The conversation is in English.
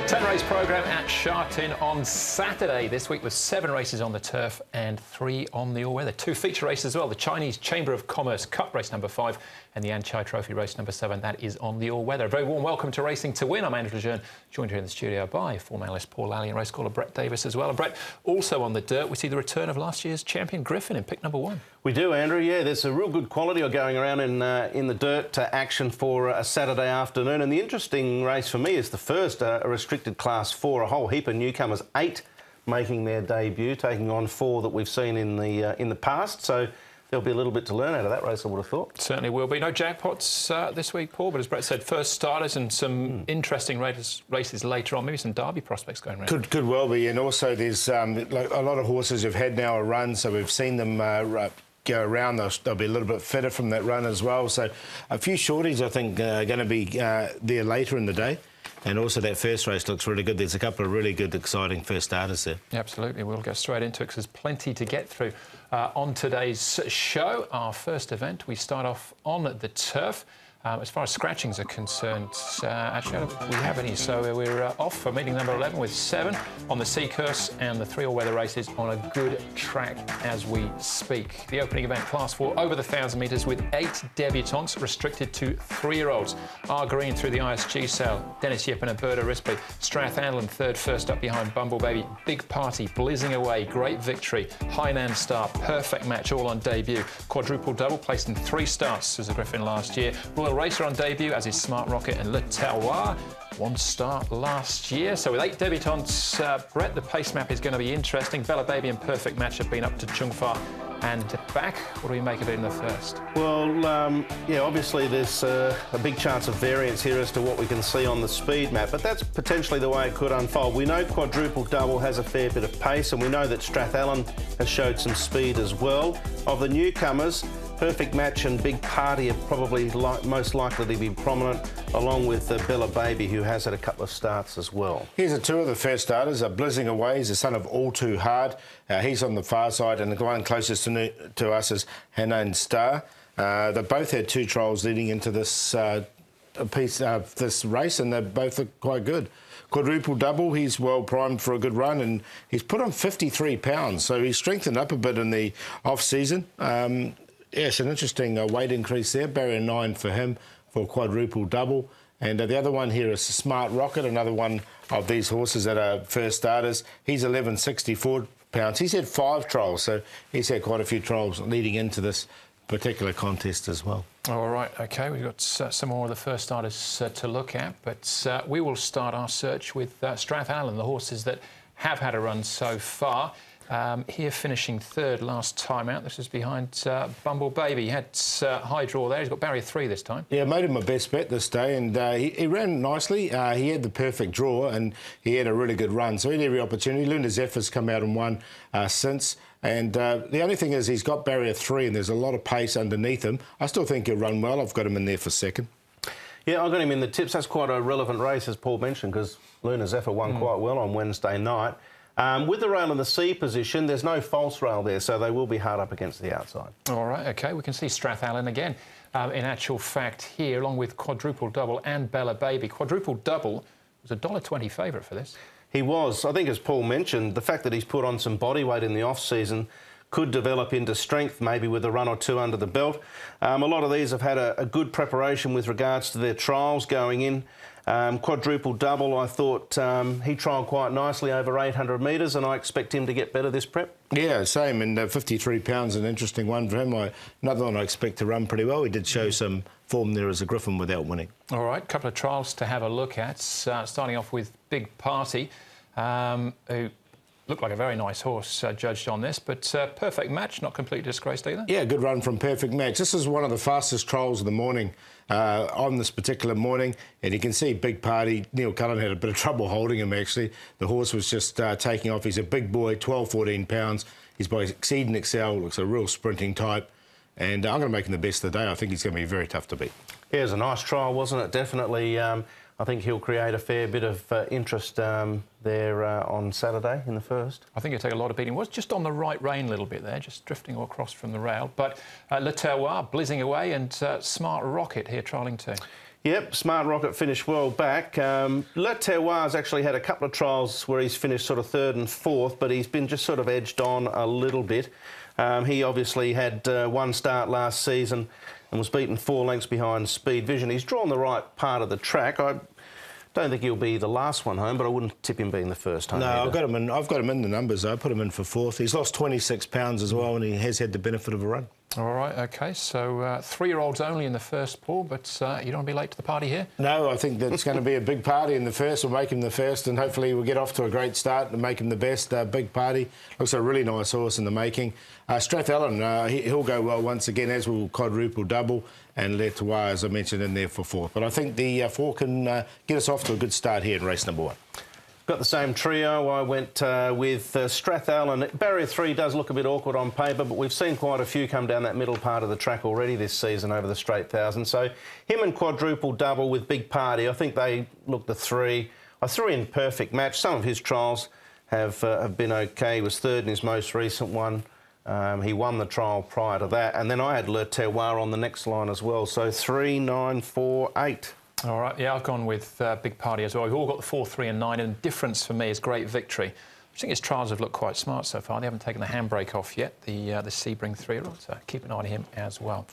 10-race programme at Sha Tin on Saturday. This week with 7 races on the turf and 3 on the all-weather. 2 feature races as well. The Chinese Chamber of Commerce Cup race number 5 and the An Chai Trophy race number 7. That is on the all-weather. A very warm welcome to Racing to Win. I'm Andrew Lejeune, joined here in the studio by former analyst Paul Lally and race caller Brett Davis as well. And Brett, also on the dirt, we see the return of last year's champion Griffin in pick number 1. We do, Andrew. Yeah, there's a real good quality going around in the dirt action for a Saturday afternoon. And the interesting race for me is the first, a restricted Class 4, a whole heap of newcomers, 8 making their debut, taking on 4 that we've seen in the past. So there'll be a little bit to learn out of that race, I would have thought. Certainly will be. No jackpots this week, Paul, but as Brett said, first starters and some interesting races later on, maybe some Derby prospects going around. Could well be, and also there's like a lot of horses have had now a run, so we've seen them go around. They'll be a little bit fitter from that run as well. So a few shorties, I think, are going to be there later in the day. And also that first race looks really good. There's a couple of really good, exciting first starters there. Absolutely. We'll go straight into it because there's plenty to get through on today's show. Our first event, we start off on the turf. As far as scratchings are concerned, actually, I don't think we have any. So we're off for meeting number 11 with 7 on the Seacurse and the 3 all-weather races on a good track as we speak. The opening event, Class 4, over the 1,000 metres with 8 debutants, restricted to 3-year-olds. R. Green through the ISG sale. Dennis Yip and Alberta Rispoli. Strathallan third, first up behind Bumble Baby. Big Party, blizzing away, great victory. Hainan Star, perfect match, all on debut. Quadruple double, placed in 3 starts as a Griffin last year. Royal Racer on debut, as is Smart Rocket and Le Terroir. 1 start last year. So with 8 debutants, Brett, the pace map is going to be interesting. Bella Baby and Perfect Match have been up to Chungfa and back. What do we make of it in the first? Well, yeah, obviously there's a big chance of variance here as to what we can see on the speed map, but that's potentially the way it could unfold. We know Quadruple Double has a fair bit of pace, and we know that Strathallan has showed some speed as well. Of the newcomers, Perfect Match and Big Party are probably most likely to be prominent, along with Bella Baby, who has had a couple of starts as well. Here's 2 of the first starters. Blizzing Away is the son of All Too Hard. He's on the far side, and the one closest to us is Hainan Star. They both had 2 trials leading into this this race, and they both are quite good. Quadruple Double, he's well primed for a good run, and he's put on 53 pounds, so he's strengthened up a bit in the off-season. Yes, an interesting weight increase there. Barrier 9 for him for Quadruple Double. And the other one here is Smart Rocket, another one of these horses that are first starters. He's 1164 pounds. He's had 5 trials, so he's had quite a few trials leading into this particular contest as well. All right, OK, we've got some more of the first starters to look at, but we will start our search with Strathallan, the horses that have had a run so far. Here finishing 3rd last time out. This is behind Bumble Baby. He had high draw there. He's got barrier 3 this time. Yeah, made him a best bet this day, and he ran nicely. He had the perfect draw, and he had a really good run. So he had every opportunity. Luna Zephyr's come out and won since. And the only thing is he's got barrier 3, and there's a lot of pace underneath him. I still think he'll run well. I've got him in there for 2nd. Yeah, I've got him in the tips. That's quite a relevant race, as Paul mentioned, because Luna Zephyr won quite well on Wednesday night. With the rail in the C position, there's no false rail there, so they will be hard up against the outside. All right, OK, we can see Strathallan again. In actual fact here, along with Quadruple Double and Bella Baby. Quadruple Double was a $1.20 favourite for this. He was. I think, as Paul mentioned, the fact that he's put on some body weight in the off-season could develop into strength, maybe with a run or 2 under the belt. A lot of these have had a good preparation with regards to their trials going in. Quadruple Double, I thought he trialled quite nicely over 800 metres, and I expect him to get better this prep. Yeah, same, and 53 pounds, an interesting one for him. Another one I expect to run pretty well. He did show some form there as a Griffin without winning. All right, a couple of trials to have a look at, starting off with Big Party, who looked like a very nice horse judged on this, but Perfect Match, not completely disgraced either. Yeah, good run from Perfect Match. This is one of the fastest trials of the morning on this particular morning, and you can see Big Party, Neil Cullen had a bit of trouble holding him actually. The horse was just taking off. He's a big boy, 12, 14 pounds. He's by Exceed and Excel, looks a real sprinting type, and I'm going to make him the best of the day. I think he's going to be very tough to beat. Yeah, it was a nice trial, wasn't it? Definitely. I think he'll create a fair bit of interest there on Saturday in the first. I think he'll take a lot of beating. Was just on the right rein a little bit there, just drifting all across from the rail. But Le Terroir, blizzing away, and Smart Rocket here trialling too. Yep, Smart Rocket finished well back. Le Terroir's actually had a couple of trials where he's finished sort of third and fourth, but he's been just sort of edged on a little bit. He obviously had one start last season and was beaten 4 lengths behind Speed Vision. He's drawn the right part of the track. I don't think he'll be the last one home, but I wouldn't tip him being the first home. No, either. I've got him in the numbers. I put him in for 4th. He's lost 26 pounds as well, and he has had the benefit of a run. All right, OK, so 3-year-olds only in the first, Paul, but you don't want to be late to the party here? No, I think that's going to be a big party in the first. We'll make him the first, and hopefully we'll get off to a great start and make him the best. Big party. Looks a really nice horse in the making. Strathallan, he'll go well once again, as will Quadruple Double, and Le Terroir, as I mentioned, in there for 4th. But I think the 4 can get us off to a good start here in race number 1. Got the same trio. I went with Strathallan. Barrier 3 does look a bit awkward on paper, but we've seen quite a few come down that middle part of the track already this season over the straight 1,000. So him and Quadruple Double with Big Party, I think they look the 3. I threw in Perfect Match. Some of his trials have been OK. He was 3rd in his most recent one. He won the trial prior to that. And then I had Le Terroir on the next line as well. So 3, 9, 4, 8. All right, yeah, I've gone with Big Party as well. We've all got the 4, 3 and 9, and the difference for me is Great Victory. I think his trials have looked quite smart so far. They haven't taken the handbrake off yet, the Sebring 3-year-old, so keep an eye on him as well.